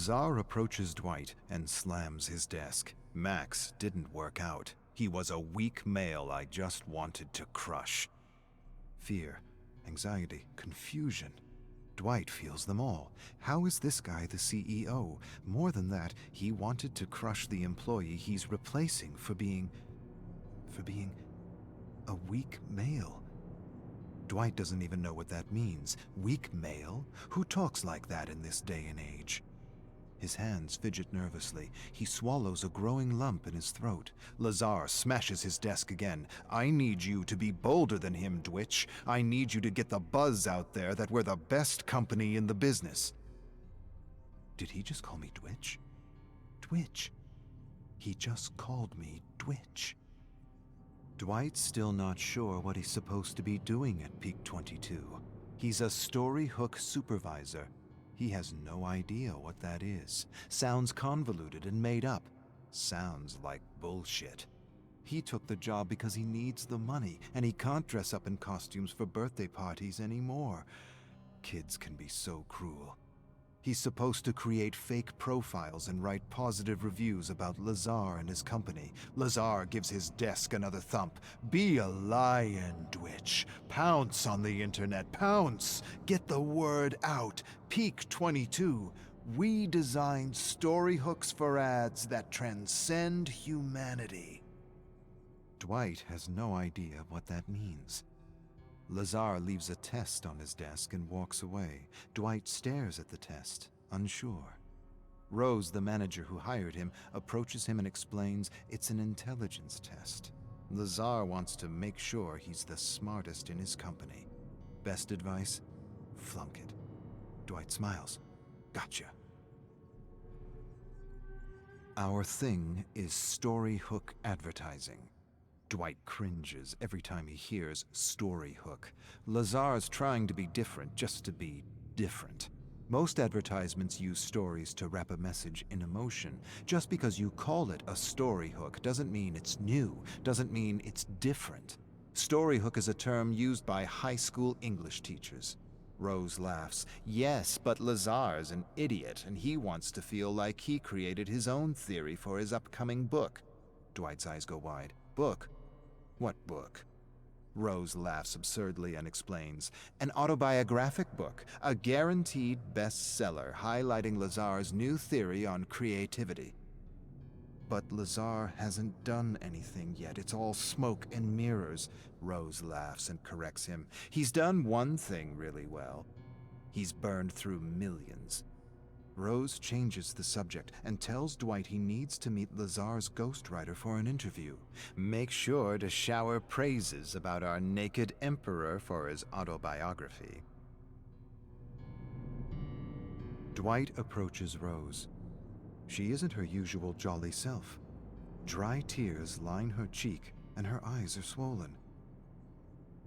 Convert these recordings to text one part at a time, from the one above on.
Lazar approaches Dwight and slams his desk. Max didn't work out. He was a weak male I just wanted to crush. Fear, anxiety, confusion. Dwight feels them all. How is this guy the CEO? More than that, he wanted to crush the employee he's replacing for being a weak male. Dwight doesn't even know what that means. Weak male? Who talks like that in this day and age? His hands fidget nervously. He swallows a growing lump in his throat. Lazar smashes his desk again. I need you to be bolder than him, Dwitch. I need you to get the buzz out there that we're the best company in the business. Did he just call me Dwitch? Dwitch. He just called me Dwitch. Dwight's still not sure what he's supposed to be doing at Peak 22. He's a story hook supervisor. He has no idea what that is. Sounds convoluted and made up. Sounds like bullshit. He took the job because he needs the money, and he can't dress up in costumes for birthday parties anymore. Kids can be so cruel. He's supposed to create fake profiles and write positive reviews about Lazar and his company. Lazar gives his desk another thump. Be a lion, Dwitch. Pounce on the internet. Pounce. Get the word out. Peak 22. We design story hooks for ads that transcend humanity. Dwight has no idea what that means. Lazar leaves a test on his desk and walks away. Dwight stares at the test, unsure. Rose, the manager who hired him, approaches him and explains it's an intelligence test. Lazar wants to make sure he's the smartest in his company. Best advice? Flunk it. Dwight smiles. Gotcha. Our thing is story hook advertising. Dwight cringes every time he hears story hook. Lazar's trying to be different just to be different. Most advertisements use stories to wrap a message in emotion. Just because you call it a story hook doesn't mean it's new, doesn't mean it's different. Story hook is a term used by high school English teachers. Rose laughs. Yes, but Lazar's an idiot, and he wants to feel like he created his own theory for his upcoming book. Dwight's eyes go wide. Book? What book? Rose laughs absurdly and explains. An autobiographic book, a guaranteed bestseller highlighting Lazar's new theory on creativity. But Lazar hasn't done anything yet. It's all smoke and mirrors. Rose laughs and corrects him. He's done one thing really well. He's burned through millions. Rose changes the subject and tells Dwight he needs to meet Lazar's ghostwriter for an interview. Make sure to shower praises about our naked emperor for his autobiography. Dwight approaches Rose. She isn't her usual jolly self. Dry tears line her cheek and her eyes are swollen.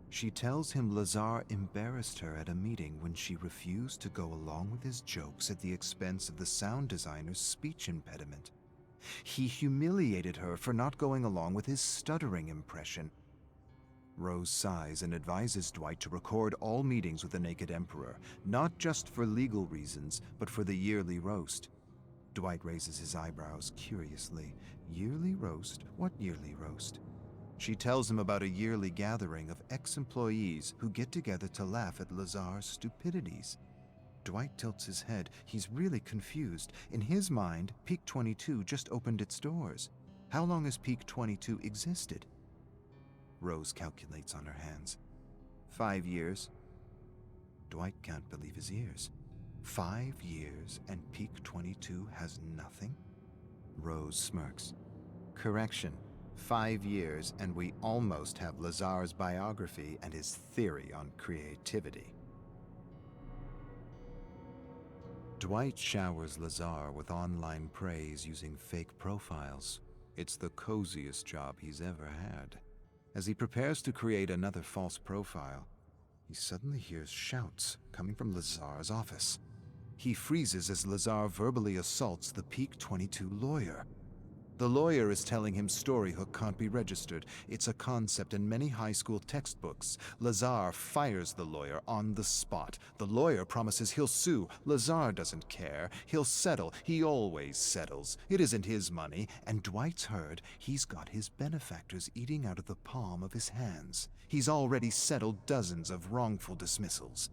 She tells him Lazar embarrassed her at a meeting when she refused to go along with his jokes at the expense of the sound designer's speech impediment. He humiliated her for not going along with his stuttering impression. Rose sighs and advises Dwight to record all meetings with the Naked Emperor, not just for legal reasons, but for the yearly roast. Dwight raises his eyebrows curiously. Yearly roast? What yearly roast? She tells him about a yearly gathering of ex-employees who get together to laugh at Lazar's stupidities. Dwight tilts his head. He's really confused. In his mind, Peak 22 just opened its doors. How long has Peak 22 existed? Rose calculates on her hands. 5 years. Dwight can't believe his ears. 5 years and Peak 22 has nothing? Rose smirks. Correction. 5 years and we almost have Lazar's biography and his theory on creativity. Dwight showers Lazar with online praise using fake profiles. It's the coziest job he's ever had. As he prepares to create another false profile, he suddenly hears shouts coming from Lazar's office. He freezes as Lazar verbally assaults the Peak 22 lawyer. The lawyer is telling him Storyhook can't be registered. It's a concept in many high school textbooks. Lazar fires the lawyer on the spot. The lawyer promises he'll sue. Lazar doesn't care. He'll settle. He always settles. It isn't his money. And Dwight's heard he's got his benefactors eating out of the palm of his hands. He's already settled dozens of wrongful dismissals.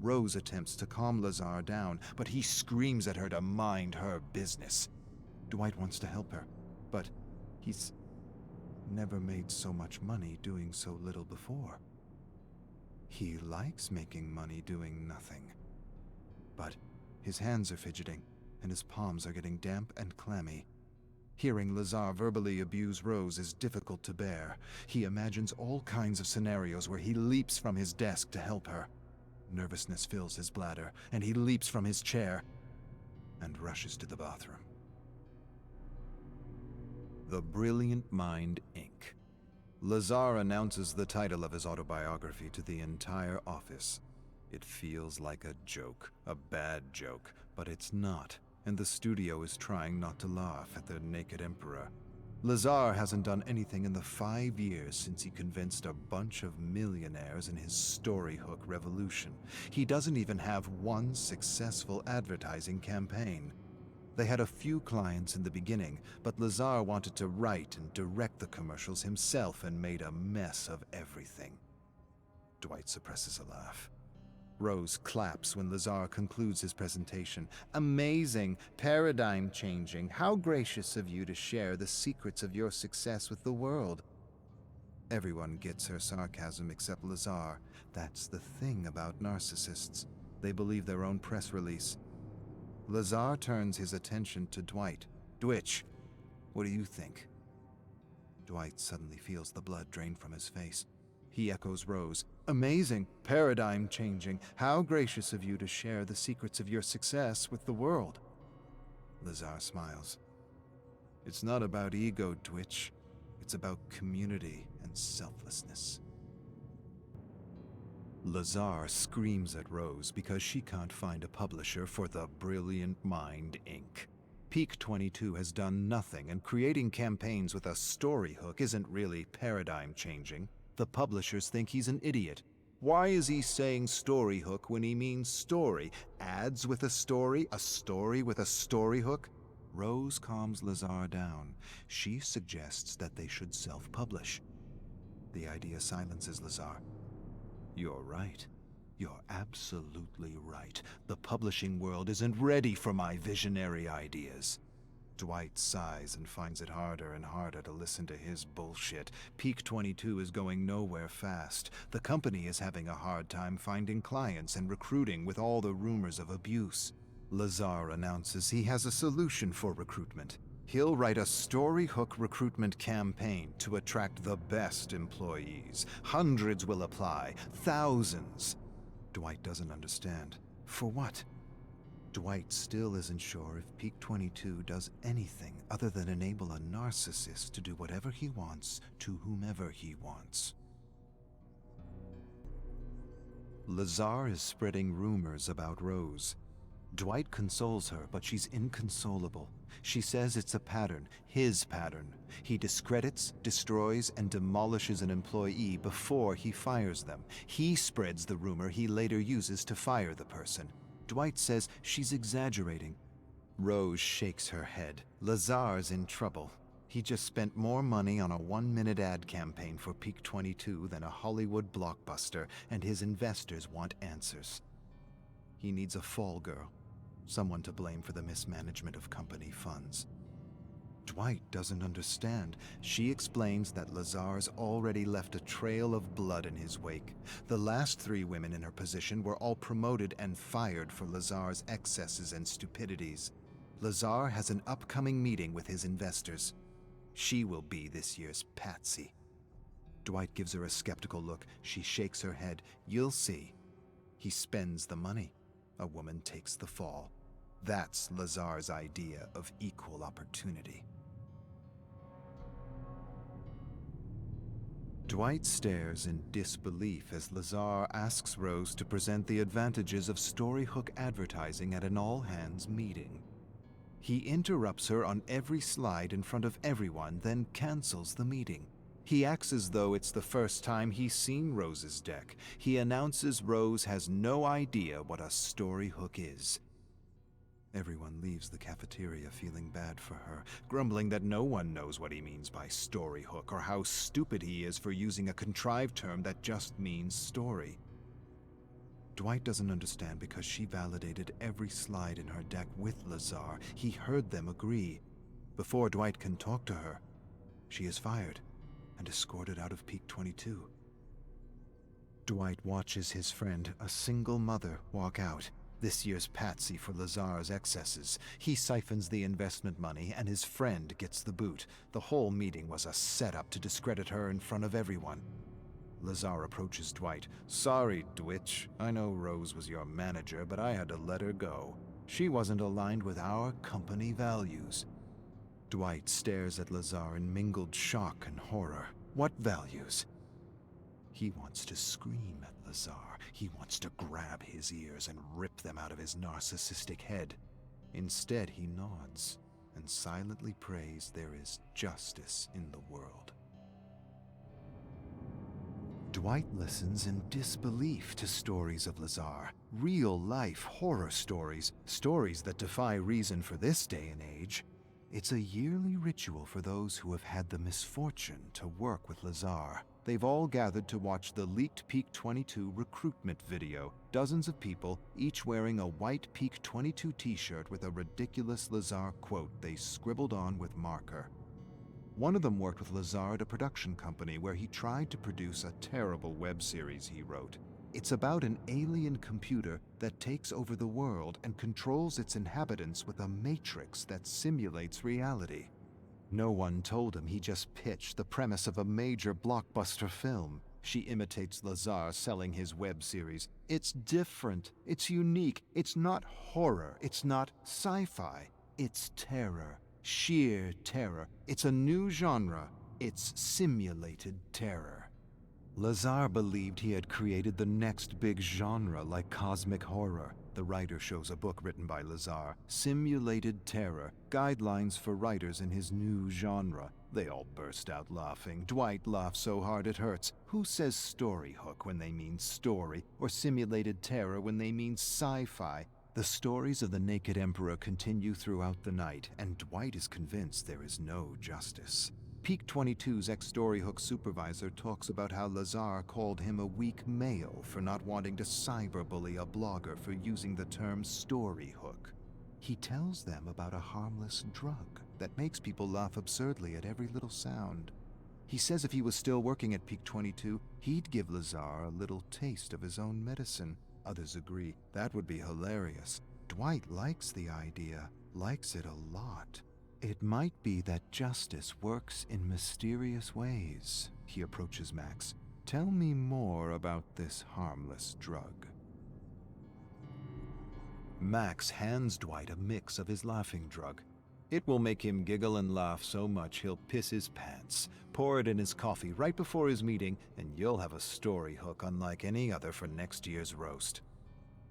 Rose attempts to calm Lazar down, but he screams at her to mind her business. Dwight wants to help her, but he's never made so much money doing so little before. He likes making money doing nothing. But his hands are fidgeting, and his palms are getting damp and clammy. Hearing Lazar verbally abuse Rose is difficult to bear. He imagines all kinds of scenarios where he leaps from his desk to help her. Nervousness fills his bladder, and he leaps from his chair and rushes to the bathroom. The Brilliant Mind, Inc. Lazar announces the title of his autobiography to the entire office. It feels like a joke, a bad joke, but it's not, and the studio is trying not to laugh at the naked emperor. Lazar hasn't done anything in the 5 years since he convinced a bunch of millionaires in his Storyhook revolution. He doesn't even have one successful advertising campaign. They had a few clients in the beginning, but Lazar wanted to write and direct the commercials himself and made a mess of everything. Dwight suppresses a laugh. Rose claps when Lazar concludes his presentation. Amazing, paradigm-changing. How gracious of you to share the secrets of your success with the world. Everyone gets her sarcasm except Lazar. That's the thing about narcissists. They believe their own press release. Lazar turns his attention to Dwight. Dwitch, what do you think? Dwight suddenly feels the blood drain from his face. He echoes Rose. Amazing, paradigm-changing. How gracious of you to share the secrets of your success with the world. Lazar smiles. It's not about ego, Dwitch. It's about community and selflessness. Lazar screams at Rose because she can't find a publisher for The Brilliant Mind, Inc. Peak 22 has done nothing, and creating campaigns with a Storyhook isn't really paradigm-changing. The publishers think he's an idiot. Why is he saying Storyhook when he means story? Ads with a story with a Storyhook? Rose calms Lazar down. She suggests that they should self-publish. The idea silences Lazar. You're right. You're absolutely right. The publishing world isn't ready for my visionary ideas. Dwight sighs and finds it harder and harder to listen to his bullshit. Peak 22 is going nowhere fast. The company is having a hard time finding clients and recruiting with all the rumors of abuse. Lazar announces he has a solution for recruitment. He'll write a Storyhook recruitment campaign to attract the best employees. Hundreds will apply, thousands. Dwight doesn't understand. For what? Dwight still isn't sure if Peak 22 does anything other than enable a narcissist to do whatever he wants to whomever he wants. Lazar is spreading rumors about Rose. Dwight consoles her, but she's inconsolable. She says it's a pattern, his pattern. He discredits, destroys, and demolishes an employee before he fires them. He spreads the rumor he later uses to fire the person. Dwight says she's exaggerating. Rose shakes her head. Lazar's in trouble. He just spent more money on a 1-minute ad campaign for Peak 22 than a Hollywood blockbuster, and his investors want answers. He needs a fall girl. Someone to blame for the mismanagement of company funds. Dwight doesn't understand. She explains that Lazar's already left a trail of blood in his wake. The last 3 women in her position were all promoted and fired for Lazar's excesses and stupidities. Lazar has an upcoming meeting with his investors. She will be this year's patsy. Dwight gives her a skeptical look. She shakes her head. You'll see. He spends the money. A woman takes the fall. That's Lazar's idea of equal opportunity. Dwight stares in disbelief as Lazar asks Rose to present the advantages of Storyhook advertising at an all-hands meeting. He interrupts her on every slide in front of everyone, then cancels the meeting. He acts as though it's the first time he's seen Rose's deck. He announces Rose has no idea what a story hook is. Everyone leaves the cafeteria feeling bad for her, grumbling that no one knows what he means by story hook or how stupid he is for using a contrived term that just means story. Dwight doesn't understand because she validated every slide in her deck with Lazar. He heard them agree. Before Dwight can talk to her, she is fired and escorted out of Peak 22. Dwight watches his friend, a single mother, walk out. This year's patsy for Lazar's excesses. He siphons the investment money and his friend gets the boot. The whole meeting was a setup to discredit her in front of everyone. Lazar approaches Dwight. "Sorry, Dwitch. I know Rose was your manager, but I had to let her go. She wasn't aligned with our company values." Dwight stares at Lazar in mingled shock and horror. What values? He wants to scream at Lazar. He wants to grab his ears and rip them out of his narcissistic head. Instead, he nods and silently prays there is justice in the world. Dwight listens in disbelief to stories of Lazar, real-life horror stories, stories that defy reason for this day and age. It's a yearly ritual for those who have had the misfortune to work with Lazar. They've all gathered to watch the leaked Peak 22 recruitment video. Dozens of people, each wearing a white Peak 22 t-shirt with a ridiculous Lazar quote they scribbled on with marker. One of them worked with Lazar at a production company where he tried to produce a terrible web series he wrote. It's about an alien computer that takes over the world and controls its inhabitants with a matrix that simulates reality. No one told him he just pitched the premise of a major blockbuster film. She imitates Lazar selling his web series. It's different. It's unique. It's not horror. It's not sci-fi. It's terror. Sheer terror. It's a new genre. It's simulated terror. Lazar believed he had created the next big genre like cosmic horror. The writer shows a book written by Lazar, Simulated Terror, Guidelines for Writers in His New Genre. They all burst out laughing. Dwight laughs so hard it hurts. Who says story hook when they mean story, or simulated terror when they mean sci-fi? The stories of the Naked Emperor continue throughout the night, and Dwight is convinced there is no justice. Peak 22's ex-Storyhook supervisor talks about how Lazar called him a weak male for not wanting to cyberbully a blogger for using the term storyhook. He tells them about a harmless drug that makes people laugh absurdly at every little sound. He says if he was still working at Peak 22, he'd give Lazar a little taste of his own medicine. Others agree. That would be hilarious. Dwight likes the idea, likes it a lot. It might be that justice works in mysterious ways. He approaches Max. Tell me more about this harmless drug. Max hands Dwight a mix of his laughing drug. It will make him giggle and laugh so much he'll piss his pants. Pour it in his coffee right before his meeting, and you'll have a story hook unlike any other for next year's roast.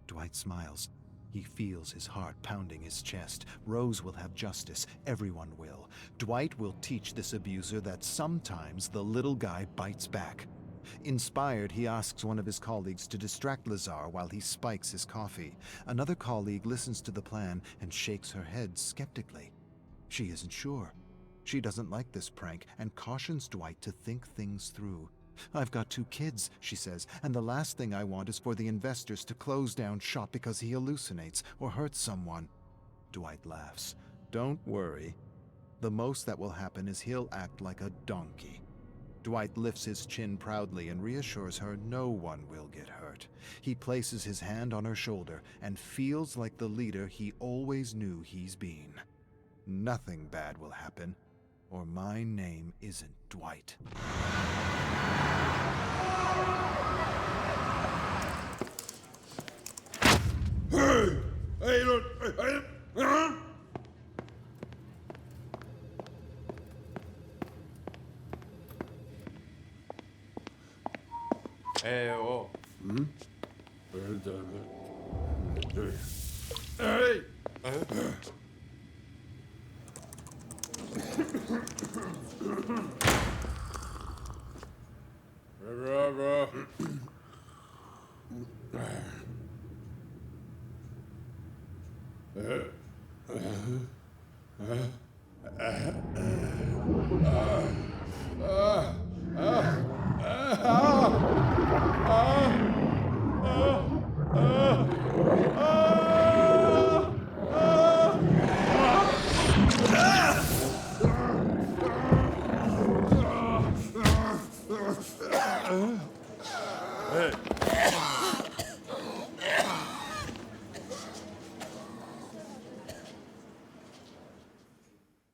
Dwight smiles. He feels his heart pounding his chest. Rose will have justice. Everyone will. Dwight will teach this abuser that sometimes the little guy bites back. Inspired, he asks one of his colleagues to distract Lazar while he spikes his coffee. Another colleague listens to the plan and shakes her head skeptically. She isn't sure. She doesn't like this prank and cautions Dwight to think things through. "I've got 2 kids," she says, "and the last thing I want is for the investors to close down shop because he hallucinates or hurts someone." Dwight laughs. "Don't worry. The most that will happen is he'll act like a donkey." Dwight lifts his chin proudly and reassures her no one will get hurt. He places his hand on her shoulder and feels like the leader he always knew he's been. "Nothing bad will happen, or my name isn't Dwight." Hey! Hey, look! Huh? Oh. Hey!